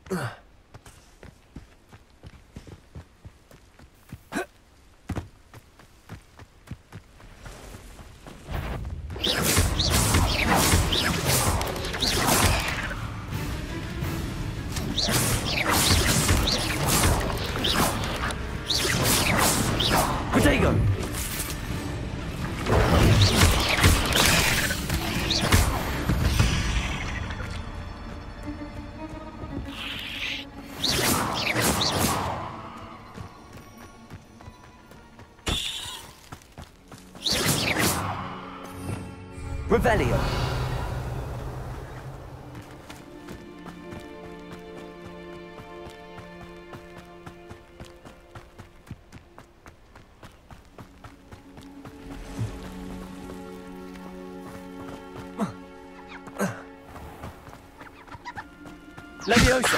Potato! Revelio. Levioso.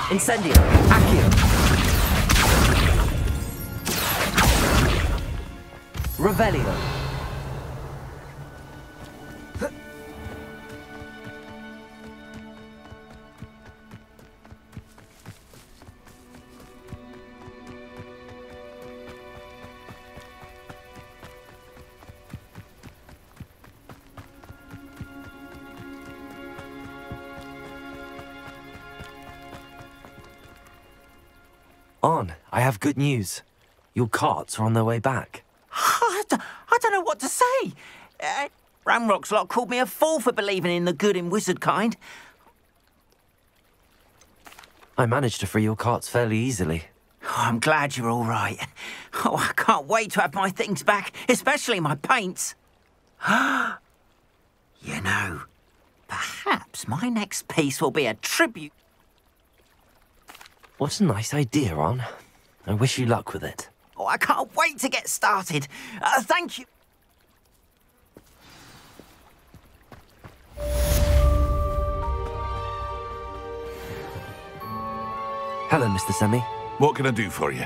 Incendio. Accio. Revelio. On, I have good news. Your carts are on their way back. I don't know what to say. Ramrock's lot called me a fool for believing in the good in wizard kind. I managed to free your carts fairly easily. Oh, I'm glad you're all right. Oh, I can't wait to have my things back, especially my paints. You know, perhaps my next piece will be a tribute. What a nice idea, On. I wish you luck with it. Oh, I can't wait to get started. Thank you. Hello, Mr. Semi. What can I do for you?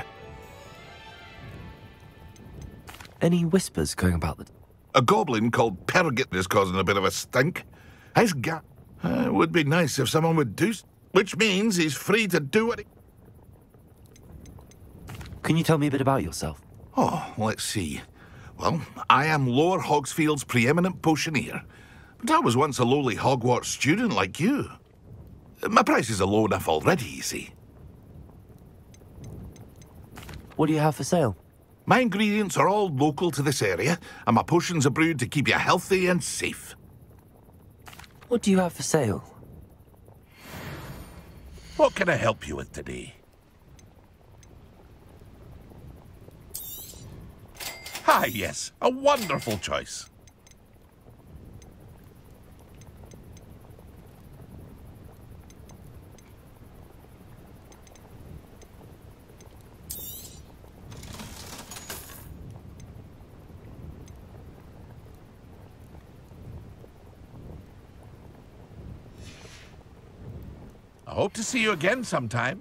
Any whispers going about the... A goblin called Pergit is causing a bit of a stink. His It would be nice if someone would do... Which means he's free to do what he... Can you tell me a bit about yourself? Oh, let's see. Well, I am Lower Hogsfield's preeminent potioneer. But I was once a lowly Hogwarts student like you. My prices are low enough already, you see. What do you have for sale? My ingredients are all local to this area, and my potions are brewed to keep you healthy and safe. What do you have for sale? What can I help you with today? Ah, yes, a wonderful choice. I hope to see you again sometime.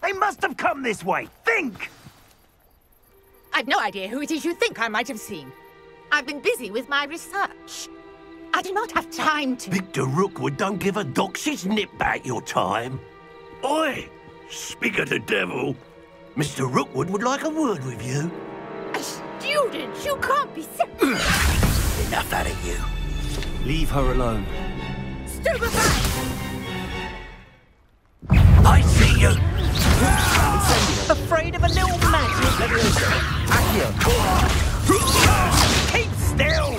They must have come this way. Think! I've no idea who it is you think I might have seen. I've been busy with my research. I do not have time to... Victor Rookwood don't give a doxy's nip back your time. Oi! Speak of the devil. Mr. Rookwood would like a word with you. A student? You can't be... Enough out of you. Leave her alone. Stupefy! I see you! Afraid of a little magic? Accio! Keep still!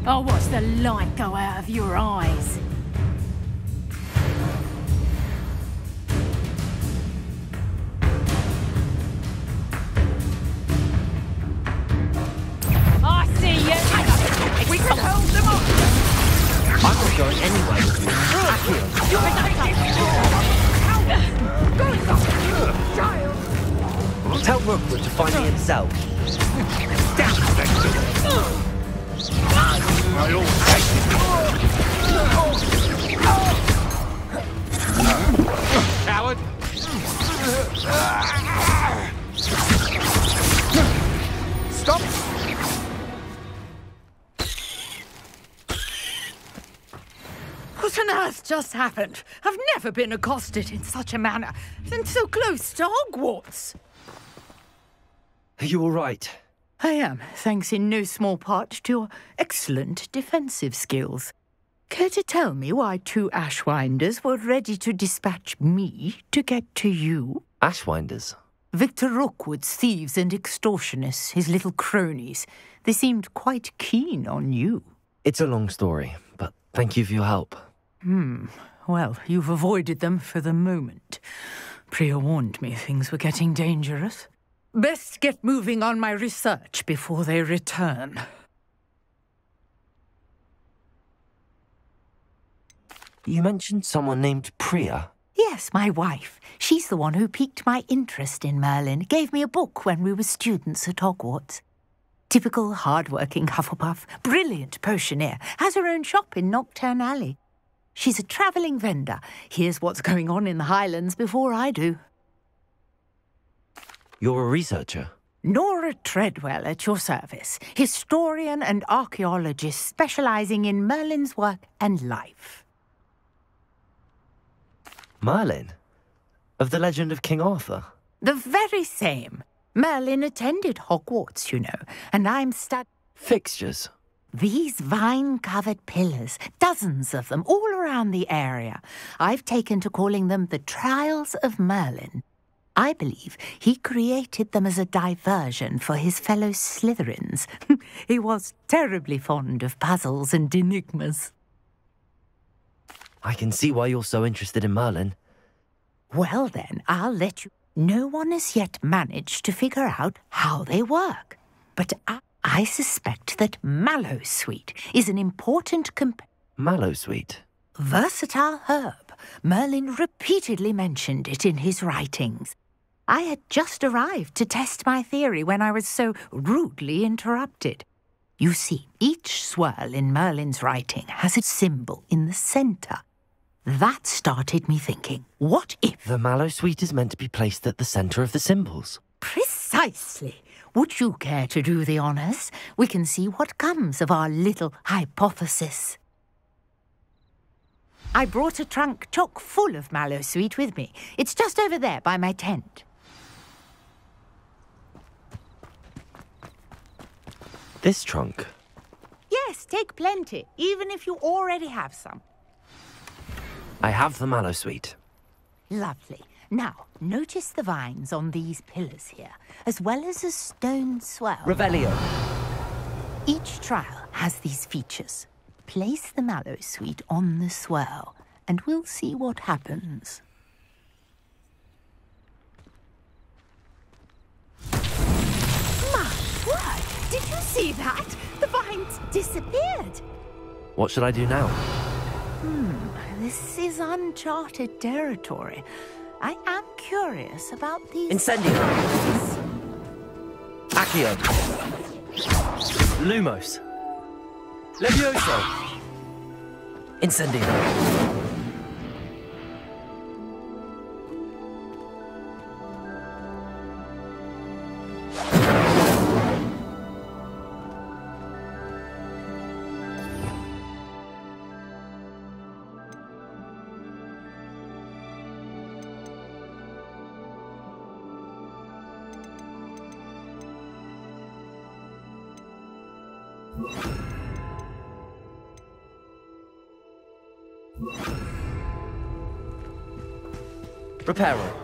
I'll watch the light go out of your eyes. I see you! We can hold them off! I'm not going anywhere with you. Child! Tell Rookwood to find me himself. Coward! Stop! What on earth just happened? I've never been accosted in such a manner, and so close to Hogwarts. Are you all right? I am, thanks in no small part to your excellent defensive skills. Care to tell me why 2 Ashwinders were ready to dispatch me to get to you? Ashwinders? Victor Rookwood's thieves and extortionists, his little cronies. They seemed quite keen on you. It's a long story, but thank you for your help. Well, you've avoided them for the moment. Priya warned me things were getting dangerous. Best get moving on my research before they return. You mentioned someone named Priya. Yes, my wife. She's the one who piqued my interest in Merlin. Gave me a book when we were students at Hogwarts. Typical hard-working Hufflepuff, brilliant potioneer, has her own shop in Knockturn Alley. She's a travelling vendor. Hears what's going on in the Highlands before I do. You're a researcher? Nora Treadwell at your service, historian and archaeologist specialising in Merlin's work and life. Merlin? Of the legend of King Arthur? The very same. Merlin attended Hogwarts, you know, and I'm Fixtures? These vine-covered pillars, dozens of them, all around the area. I've taken to calling them the Trials of Merlin. I believe he created them as a diversion for his fellow Slytherins. He was terribly fond of puzzles and enigmas. I can see why you're so interested in Merlin. Well then, I'll let you... No one has yet managed to figure out how they work. But I suspect that Mallowsweet is an important Mallowsweet? versatile herb. Merlin repeatedly mentioned it in his writings. I had just arrived to test my theory when I was so rudely interrupted. You see, each swirl in Merlin's writing has a symbol in the centre. That started me thinking, what if... The Mallowsweet is meant to be placed at the centre of the symbols. Precisely. Would you care to do the honours? We can see what comes of our little hypothesis. I brought a trunk chock full of Mallowsweet with me. It's just over there by my tent. This trunk? Yes, take plenty, even if you already have some. I have the Mallowsweet. Lovely. Now, notice the vines on these pillars here, as well as a stone swell. Revelio. Each trial has these features. Place the Mallowsweet on the swell, and we'll see what happens. My word! Did you see that? The vines disappeared. What should I do now? This is uncharted territory. I am curious about these... Incendio! Accio! Lumos! Levioso! Incendio! Reparo.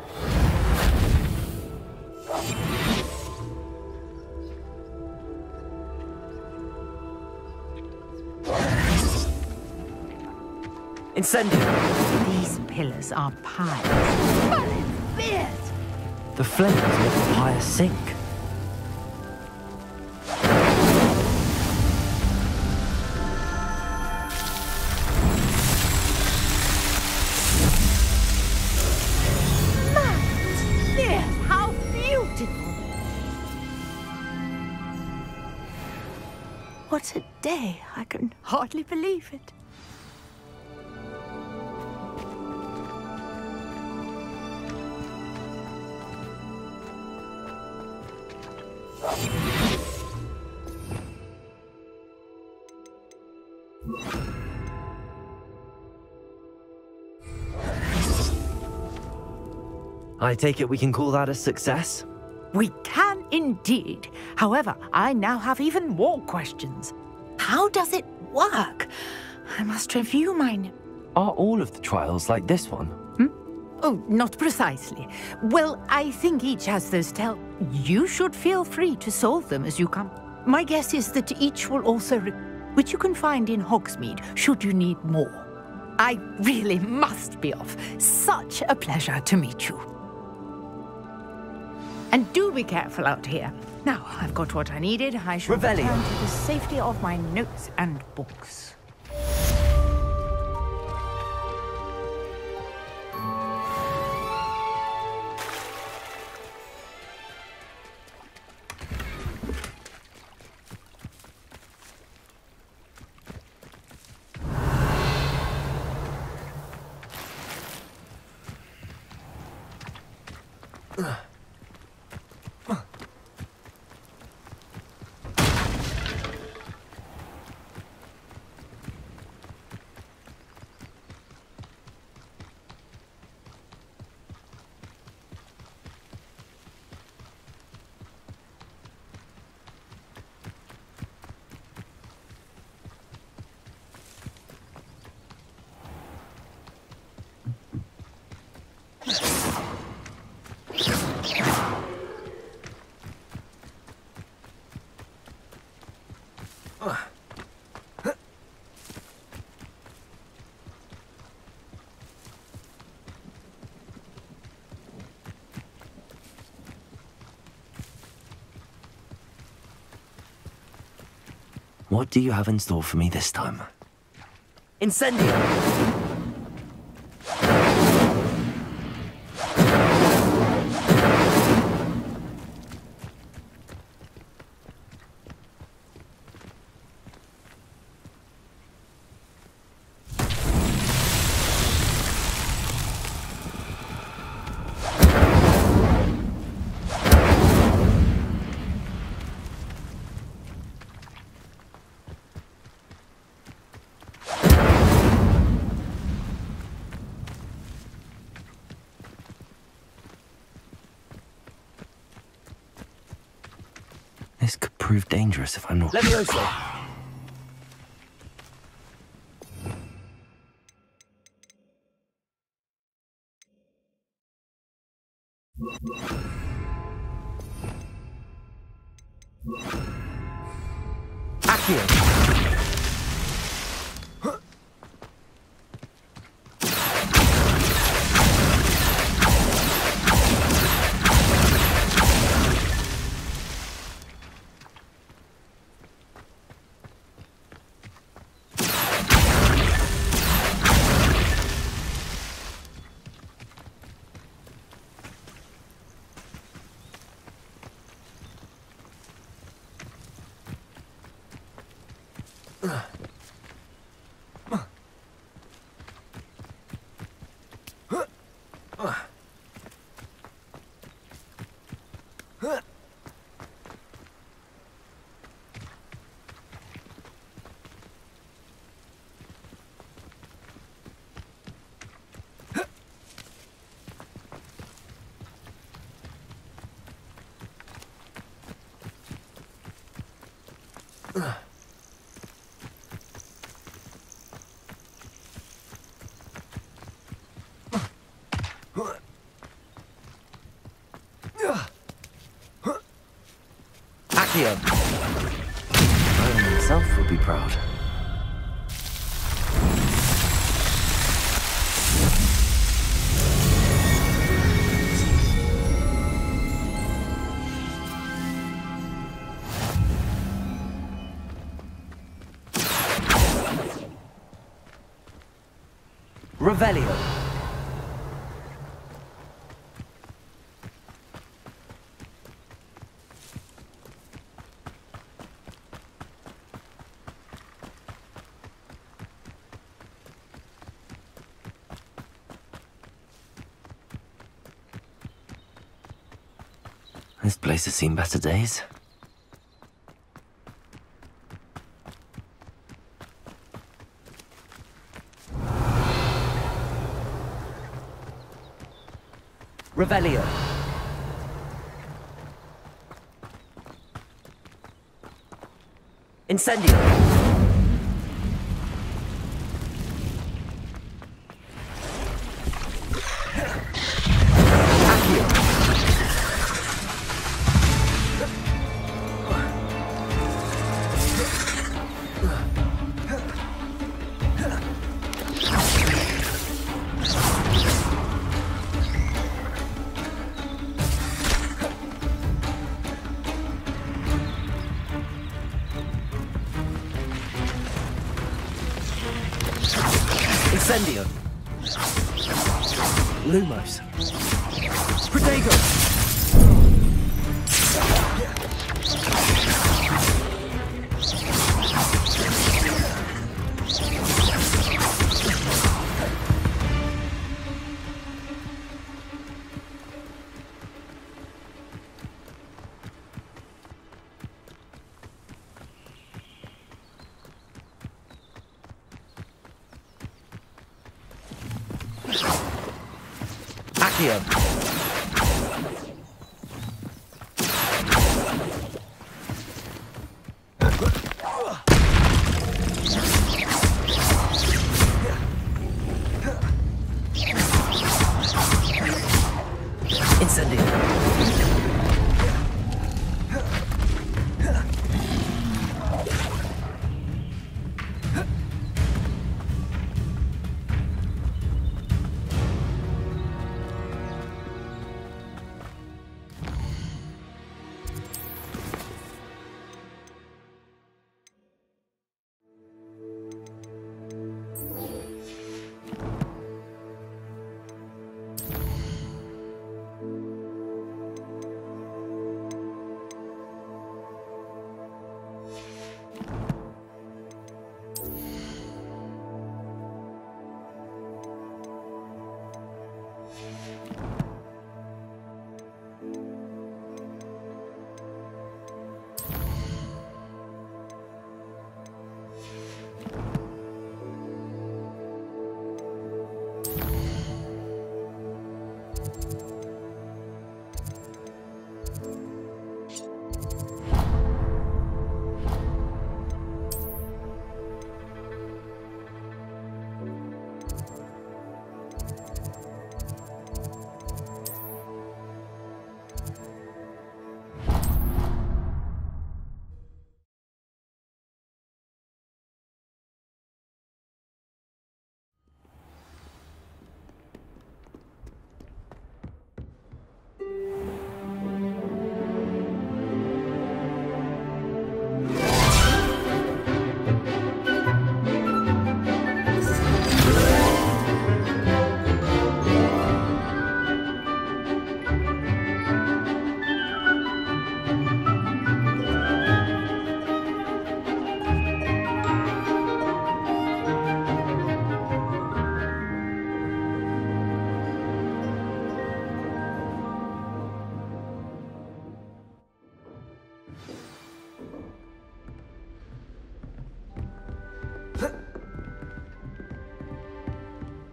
Incendio. These pillars are piles. But it's fierce! The flames make the pyre sink. Yes, how beautiful! What a day! I can hardly believe it. I take it we can call that a success? We can indeed. However, I now have even more questions. How does it work? I must review mine. Are all of the trials like this one? Oh, not precisely. Well, I think each has those You should feel free to solve them as you come. My guess is that each will also which you can find in Hogsmeade, should you need more. I really must be off. Such a pleasure to meet you. And do be careful out here. Now, I've got what I needed. I shall return to the safety of my notes and books. What do you have in store for me this time? Incendio! This could prove dangerous if I'm not... Levioso! Accio! Accio. Merlin himself would be proud. Revelio. This place has seen better days. Revelio. Incendio. Incendio. Lumos. Protego. Accio. Incendio.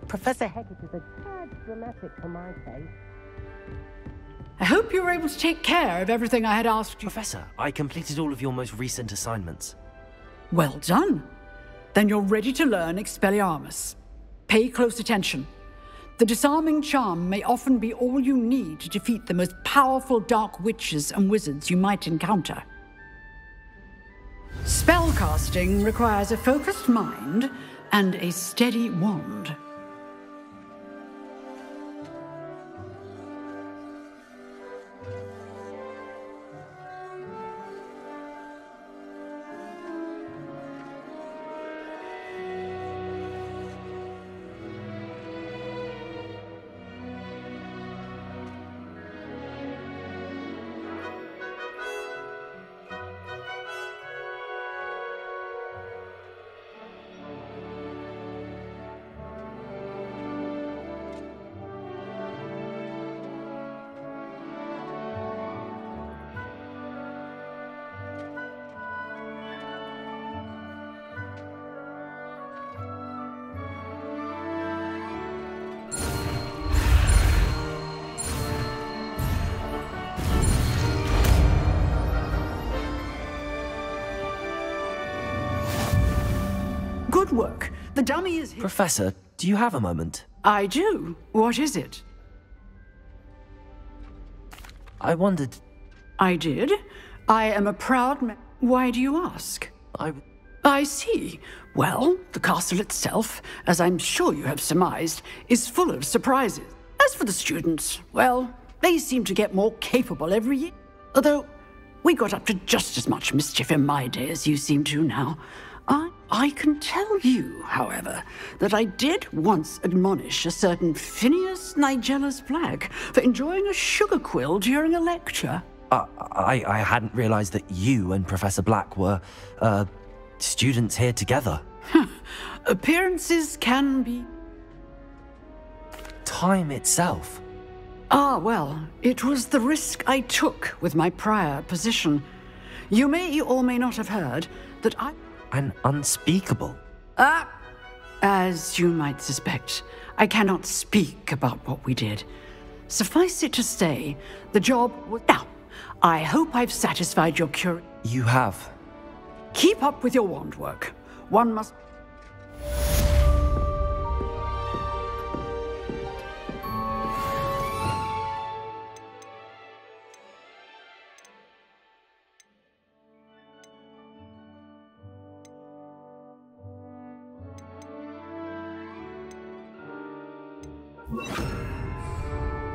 Professor Hecat is a tad dramatic for my taste. I hope you were able to take care of everything I had asked you. Professor, I completed all of your most recent assignments. Well done. Then you're ready to learn Expelliarmus. Pay close attention. The disarming charm may often be all you need to defeat the most powerful dark witches and wizards you might encounter. Spellcasting requires a focused mind and a steady wand. Good work. The dummy is here. Professor, do you have a moment? I do. What is it? I wondered... I did. I am a proud man. Why do you ask? I see. Well, the castle itself, as I'm sure you have surmised, is full of surprises. As for the students, well, they seem to get more capable every year. Although, we got up to just as much mischief in my day as you seem to now. I can tell you, however, that I did once admonish a certain Phineas Nigellus Black for enjoying a sugar quill during a lecture. I hadn't realized that you and Professor Black were, students here together. Appearances can be... Time itself. Ah, well, it was the risk I took with my prior position. You may or may not have heard that An unspeakable. As you might suspect, I cannot speak about what we did. Suffice it to say, the job was... Now, I hope I've satisfied your curiosity. You have. Keep up with your wand work. One must...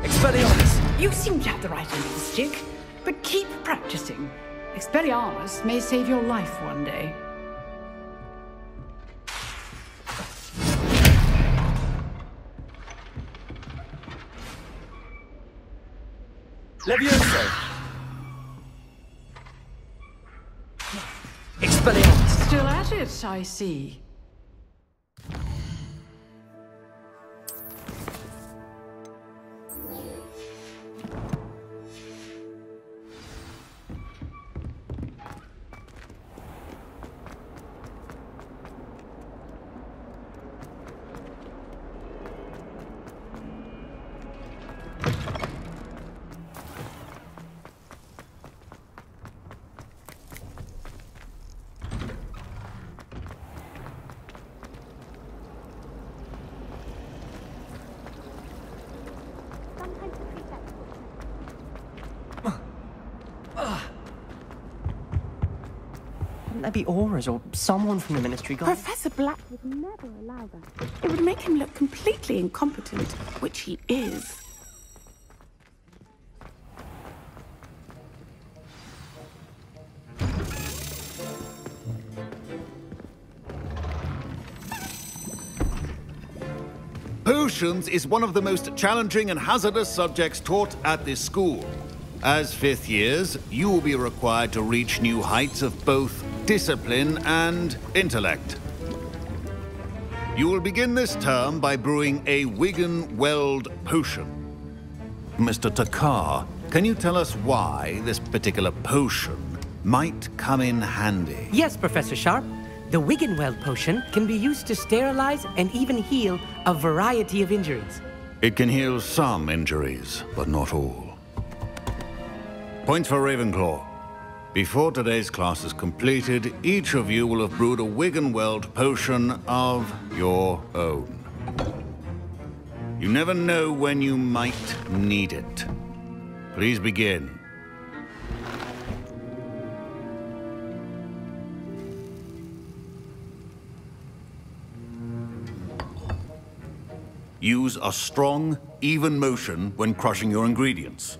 Expelliarmus! You seem to have the right end of the stick, but keep practicing. Expelliarmus may save your life one day. Levioso! Expelliarmus! Still at it, I see. Couldn't there be auras or someone from the Ministry Guard? Professor Black would never allow that. It would make him look completely incompetent, which he is. Potions is one of the most challenging and hazardous subjects taught at this school. As fifth years, you will be required to reach new heights of both discipline and intellect. You will begin this term by brewing a Wigan-Weld potion. Mr. Takar, can you tell us why this particular potion might come in handy? Yes, Professor Sharp. The Wigan-Weld potion can be used to sterilize and even heal a variety of injuries. It can heal some injuries, but not all. Points for Ravenclaw. Before today's class is completed, each of you will have brewed a Wigan-Weld potion of your own. You never know when you might need it. Please begin. Use a strong, even motion when crushing your ingredients.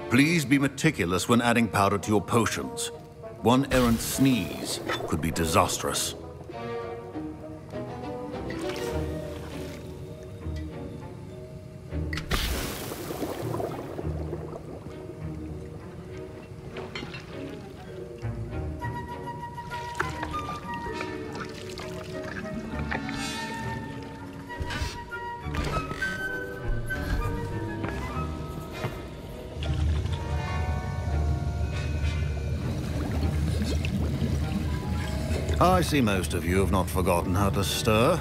Please be meticulous when adding powder to your potions. One errant sneeze could be disastrous. I see most of you have not forgotten how to stir.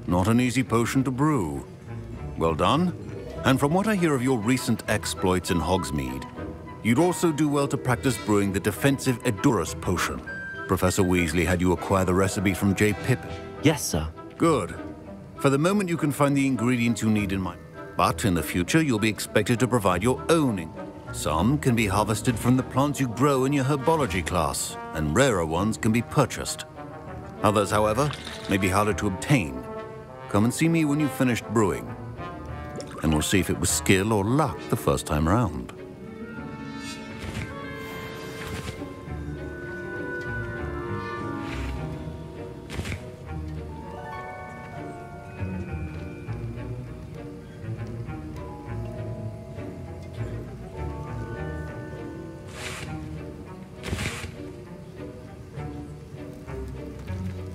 Not an easy potion to brew. Well done. And from what I hear of your recent exploits in Hogsmeade, you'd also do well to practice brewing the defensive Edurus potion. Professor Weasley had you acquire the recipe from J. Pippin. Yes, sir. Good. For the moment, you can find the ingredients you need in mind. But in the future, you'll be expected to provide your own ingredients. Some can be harvested from the plants you grow in your herbology class, and rarer ones can be purchased. Others, however, may be harder to obtain. Come and see me when you've finished brewing, and we'll see if it was skill or luck the first time round.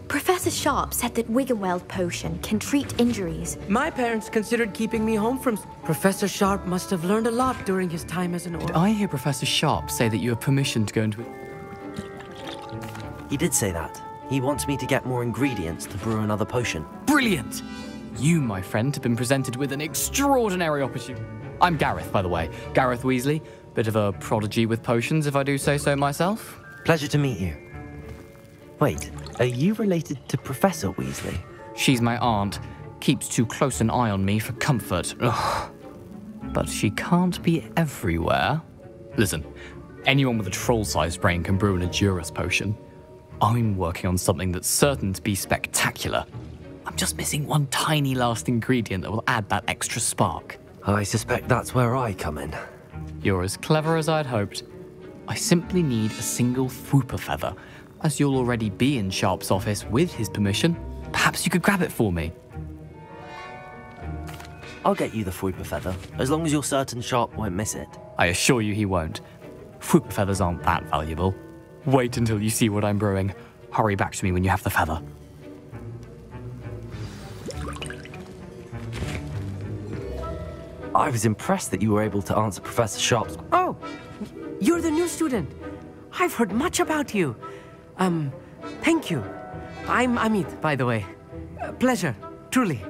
Professor Sharp said that Wiggenweld potion can treat injuries. My parents considered keeping me home from... Professor Sharp must have learned a lot during his time as an orc. Did I hear Professor Sharp say that you have permission to go into... He did say that. He wants me to get more ingredients to brew another potion. Brilliant! You, my friend, have been presented with an extraordinary opportunity. I'm Gareth, by the way. Gareth Weasley. Bit of a prodigy with potions, if I do say so myself. Pleasure to meet you. Wait, are you related to Professor Weasley? She's my aunt. Keeps too close an eye on me for comfort. Ugh. But she can't be everywhere. Listen, anyone with a troll-sized brain can brew an Edurus potion. I'm working on something that's certain to be spectacular. I'm just missing one tiny last ingredient that will add that extra spark. I suspect that's where I come in. You're as clever as I'd hoped. I simply need a single Fwooper feather. As you'll already be in Sharp's office with his permission, perhaps you could grab it for me. I'll get you the Fwooper feather, as long as you're certain Sharp won't miss it. I assure you he won't. Fwooper feathers aren't that valuable. Wait until you see what I'm brewing. Hurry back to me when you have the feather. I was impressed that you were able to answer Professor Sharp's... Oh, you're the new student. I've heard much about you. Thank you. I'm Amit, by the way. Pleasure, truly.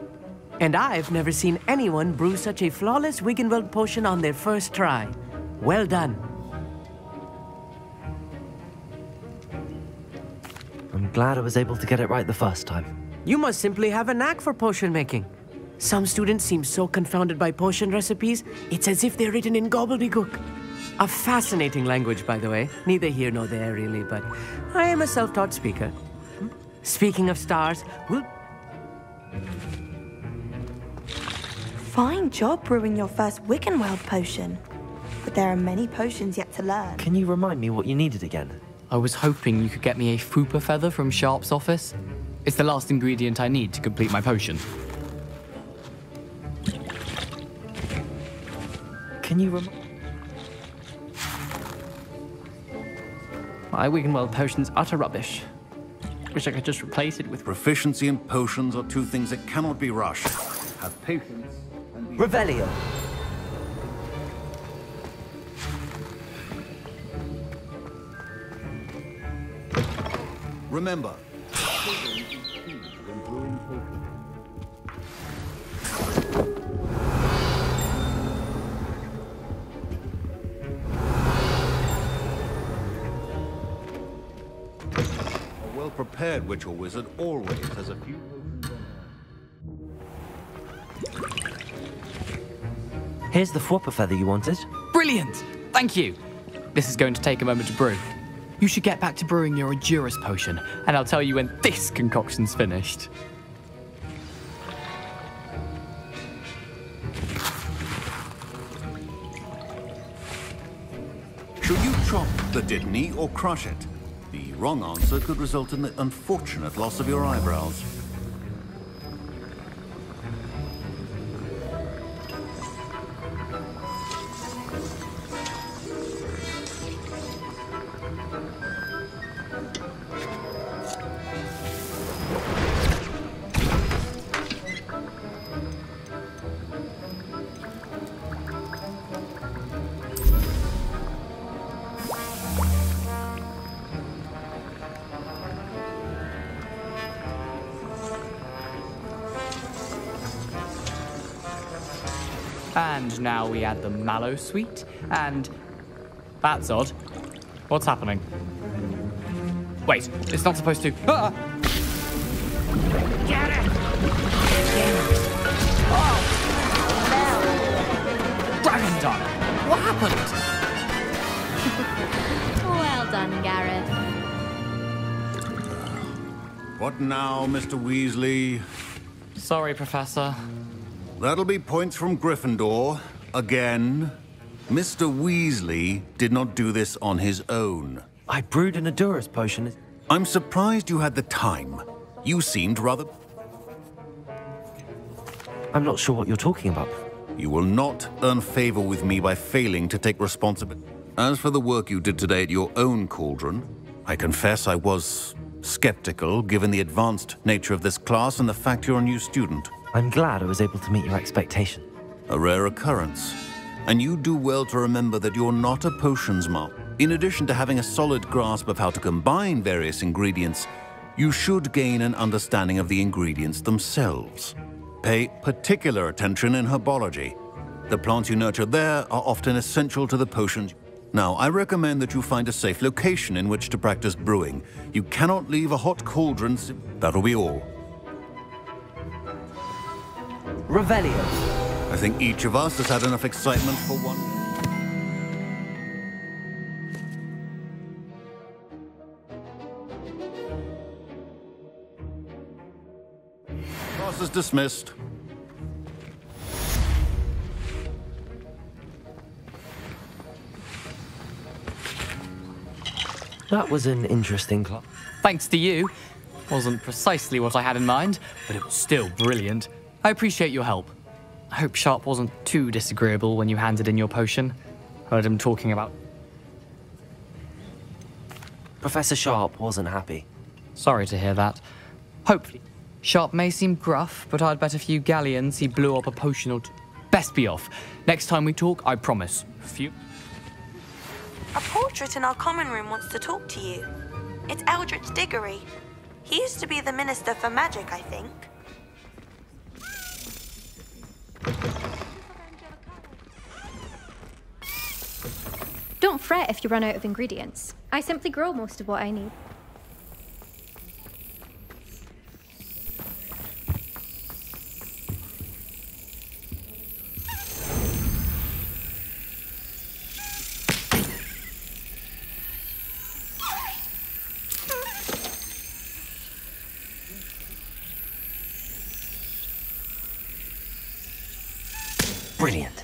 And I've never seen anyone brew such a flawless Wiggenweld potion on their first try. Well done. I'm glad I was able to get it right the first time. You must simply have a knack for potion making. Some students seem so confounded by potion recipes, it's as if they're written in gobbledygook. A fascinating language, by the way. Neither here nor there, really, but I am a self-taught speaker. Speaking of stars, we'll... Fine job brewing your first Wiggenweld potion. But there are many potions yet to learn. Can you remind me what you needed again? I was hoping you could get me a Fwooper feather from Sharp's office. It's the last ingredient I need to complete my potion. Can you My Wiggenweld potion's utter rubbish. Wish I could just replace it with... Proficiency and potions are two things that cannot be rushed. Have patience and be... Revelio. Remember, a well-prepared witch or wizard always has a few potions on hand. Here's the Fwooper feather you wanted. Brilliant! Thank you. This is going to take a moment to brew. You should get back to brewing your Edurus potion, and I'll tell you when this concoction's finished. Should you chop the Dittany or crush it? The wrong answer could result in the unfortunate loss of your eyebrows. And now we add the mallow sweet, and... That's odd. What's happening? Wait, it's not supposed to... Ah! Get it! Oh! Dragon Dart! What happened? Well done, Gareth. What now, Mr. Weasley? Sorry, Professor. That'll be points from Gryffindor. Again. Mr. Weasley did not do this on his own. I brewed an Edurus potion. I'm surprised you had the time. You seemed rather... I'm not sure what you're talking about. You will not earn favor with me by failing to take responsibility. As for the work you did today at your own cauldron, I confess I was skeptical given the advanced nature of this class and the fact you're a new student. I'm glad I was able to meet your expectation. A rare occurrence. And you do well to remember that you're not a potions master. In addition to having a solid grasp of how to combine various ingredients, you should gain an understanding of the ingredients themselves. Pay particular attention in herbology. The plants you nurture there are often essential to the potions. Now, I recommend that you find a safe location in which to practice brewing. You cannot leave a hot cauldron. That'll be all. Revelio. I think each of us has had enough excitement for one. Class is dismissed. That was an interesting class. Thanks to you. Wasn't precisely what I had in mind, but it was still brilliant. I appreciate your help. I hope Sharp wasn't too disagreeable when you handed in your potion. Heard him talking about... Professor Sharp wasn't happy. Sorry to hear that. Hopefully. Sharp may seem gruff, but I'd bet a few galleons he blew up a potion or two. Best be off. Next time we talk, I promise. A portrait in our common room wants to talk to you. It's Eldritch Diggory. He used to be the Minister for Magic, I think. Don't fret if you run out of ingredients. I simply grow most of what I need. Brilliant.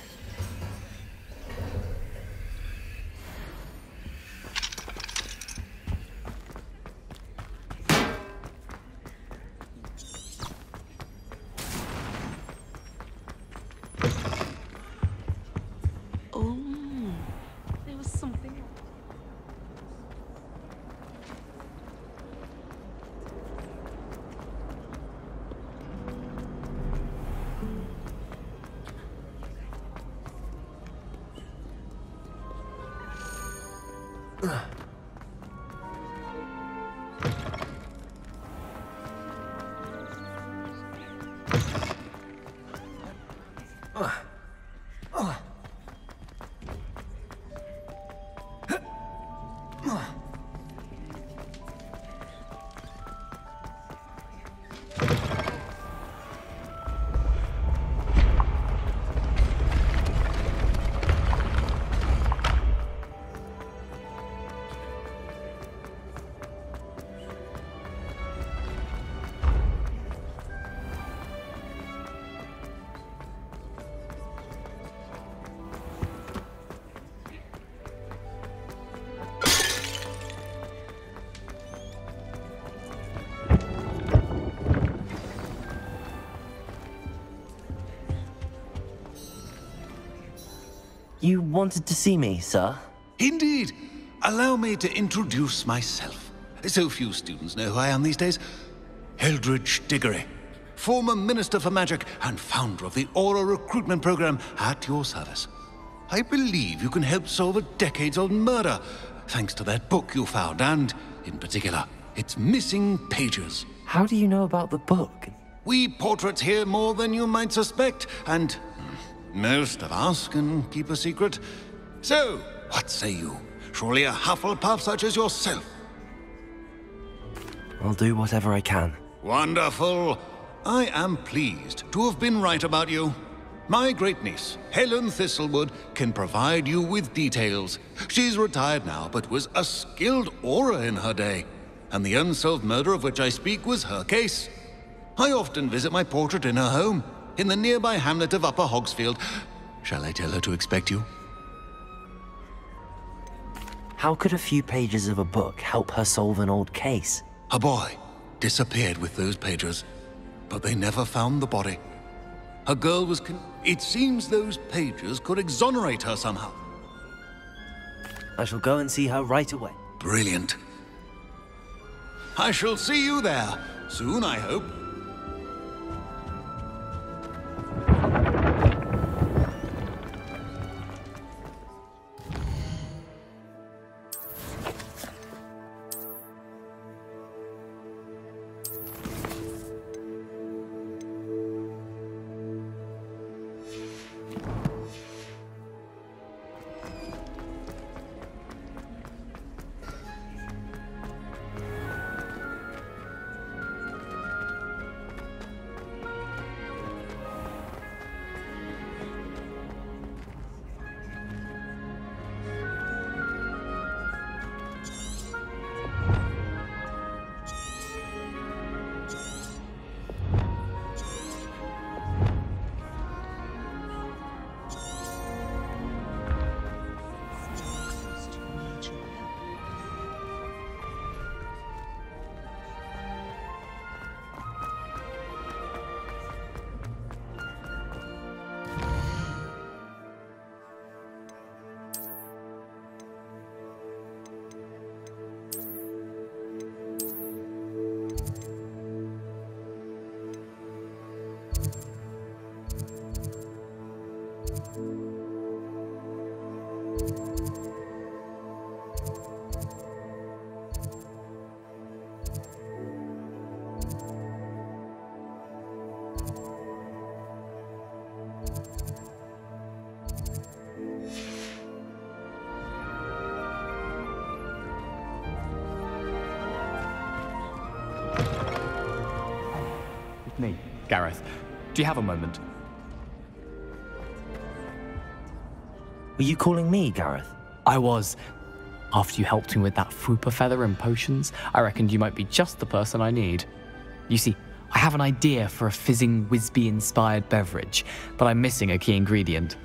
Oh, there was something. You wanted to see me, sir? Indeed. Allow me to introduce myself. So few students know who I am these days. Eldridge Diggory, former Minister for Magic and founder of the Aura Recruitment Program, at your service. I believe you can help solve a decades-old murder, thanks to that book you found, and, in particular, its missing pages. How do you know about the book? We portraits hear more than you might suspect, and most of us can keep a secret. So, what say you? Surely a Hufflepuff such as yourself. I'll do whatever I can. Wonderful. I am pleased to have been right about you. My great-niece, Helen Thistlewood, can provide you with details. She's retired now, but was a skilled aura in her day. And the unsolved murder of which I speak was her case. I often visit my portrait in her home, in the nearby hamlet of Upper Hogsfield. Shall I tell her to expect you? How could a few pages of a book help her solve an old case? A boy disappeared with those pages, but they never found the body. A girl was It seems those pages could exonerate her somehow. I shall go and see her right away. Brilliant. I shall see you there, soon I hope. Me, Gareth. Do you have a moment? Were you calling me, Gareth? I was. After you helped me with that Fooper feather and potions, I reckoned you might be just the person I need. You see, I have an idea for a fizzing Wisby-inspired beverage, but I'm missing a key ingredient.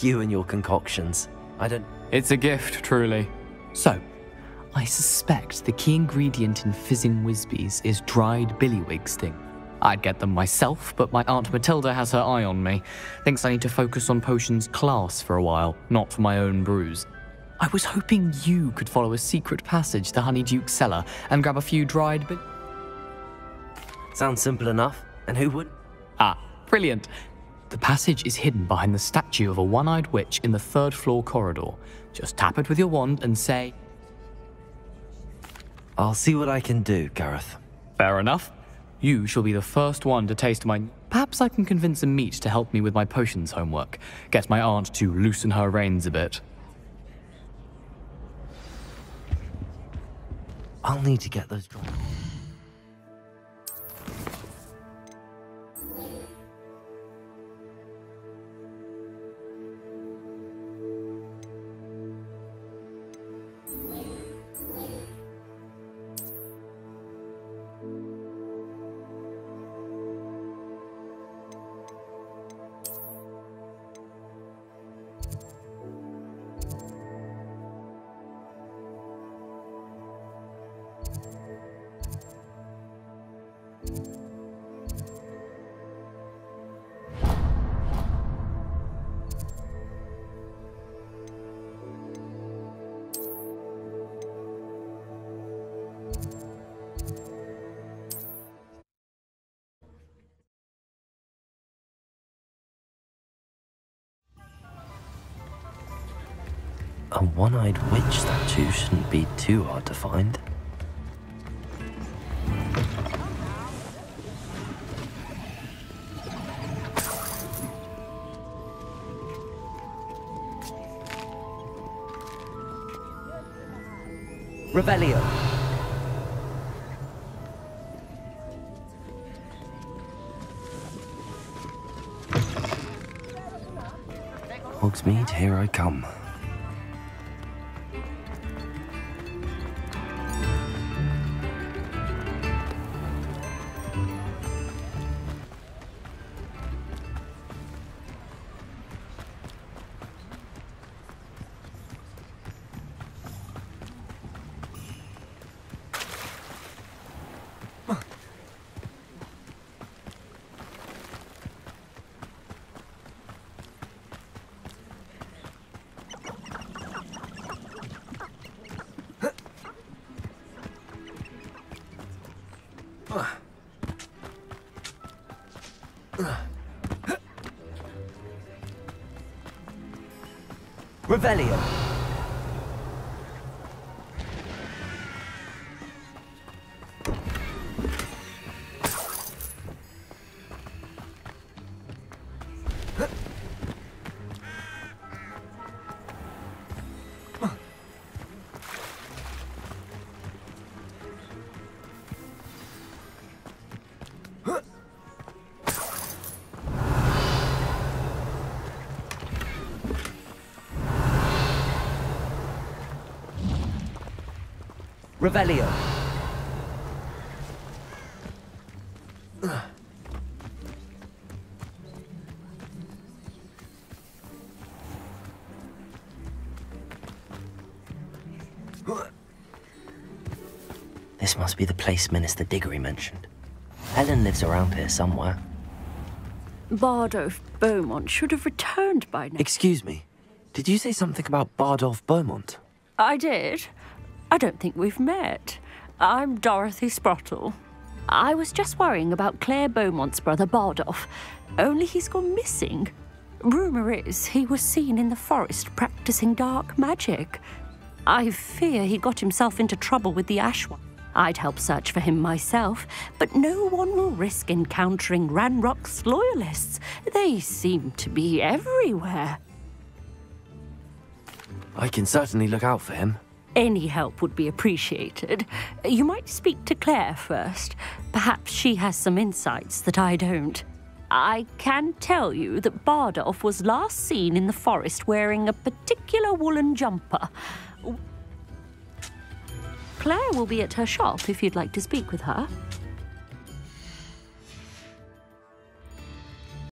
You and your concoctions. I don't... It's a gift, truly. So, I suspect the key ingredient in fizzing Wisbies is dried billywig sting. I'd get them myself, but my Aunt Matilda has her eye on me. Thinks I need to focus on potions class for a while, not for my own brews. I was hoping you could follow a secret passage to Honeyduke's cellar and grab a few dried Sounds simple enough. And who would? Ah, brilliant. The passage is hidden behind the statue of a one-eyed witch in the third-floor corridor. Just tap it with your wand and say... I'll see what I can do, Gareth. Fair enough. You shall be the first one to taste my... Perhaps I can convince a meat to help me with my potions homework. Get my aunt to loosen her reins a bit. I'll need to get those... A one-eyed witch statue shouldn't be too hard to find. Revelio. Hogsmeade, here I come. Revelio. Revelio. This must be the place Minister Diggory mentioned. Helen lives around here somewhere. Bardolph Beaumont should have returned by now. Excuse me. Did you say something about Bardolph Beaumont? I did. I don't think we've met. I'm Dorothy Sprottle. I was just worrying about Claire Beaumont's brother Bardolph, only he's gone missing. Rumour is he was seen in the forest practicing dark magic. I fear he got himself into trouble with the Ash One. I'd help search for him myself, but no one will risk encountering Ranrock's loyalists. They seem to be everywhere. I can certainly look out for him. Any help would be appreciated. You might speak to Claire first. Perhaps she has some insights that I don't. I can tell you that Bardolph was last seen in the forest wearing a particular woolen jumper. Claire will be at her shop if you'd like to speak with her.